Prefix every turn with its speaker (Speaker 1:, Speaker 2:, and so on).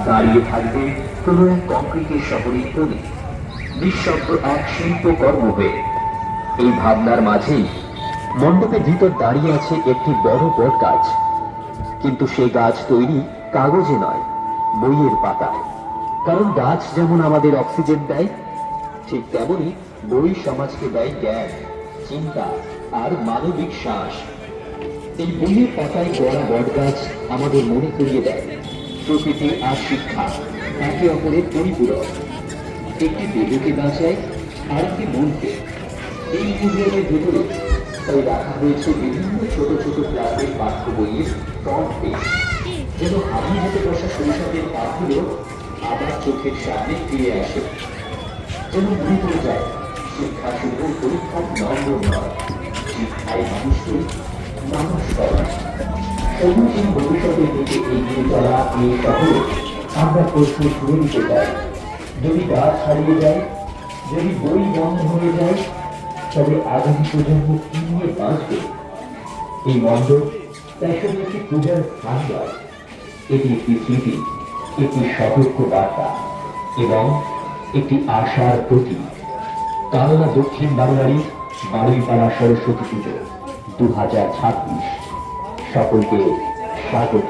Speaker 1: দাঁড়িয়ে থাকবে কোনো এক কংক্রিটের শহরের কোণে, নিঃশব্দ এক শিল্পকর্ম হয়ে। এই ভাবনার মাঝেই মণ্ডপের ভিতর দাঁড়িয়ে আছে একটি বড় বট গাছ। কিন্তু সেই গাছ তৈরি কাগজে নয়, বইয়ের পাতায়। কারণ গাছ যেমন আমাদের অক্সিজেন দেয়, ঠিক তেমনি বই সমাজকে দেয় জ্ঞান, চিন্তা আর মানবিক শ্বাস। এই বইয়ের পাতায় গড়া বট গাছ আমাদের মনে করিয়ে দেয় প্রকৃতি আর শিক্ষা একে অপরের পরিপূরক। একটি দেবকে বাঁচায় আর একটি মনকে। এই মিউজিয়ামের ভেতরে তাই রাখা হয়েছে বিভিন্ন ছোট ছোট ক্লাসের পাঠ্য বইয়ের ফ্রন্ট পেজ, যেন হারিয়ে যেতে বসা শৈশবের পাঠগুলো আবার চোখের সামনে ফিরে আসে। যেন মনে পড়ে যায় শিক্ষা শুধু পরীক্ষার নম্বর নয়, শিক্ষায় মানুষকে মানুষ করা। সবুজের ভবিষ্যতের দিকে এগিয়ে চলা এই শহরে আমরা প্রশ্ন ছুড়ে দিতে চাই, যদি গাছ হারিয়ে যায়, যদি বই বন্ধ হয়ে যায়, তবে আগামী প্রজন্ম কি নিয়ে বাঁচবে? এই মণ্ডপ তাই শুধু একটি পূজার স্থান নয়, এটি একটি স্মৃতি, একটি সতর্ক বার্তা এবং একটি আশার প্রতীক। কালনা দক্ষিণ বাংলারই বারুইপাড়া সরস্বতী পুজো 2026 সকলকে স্বাগত।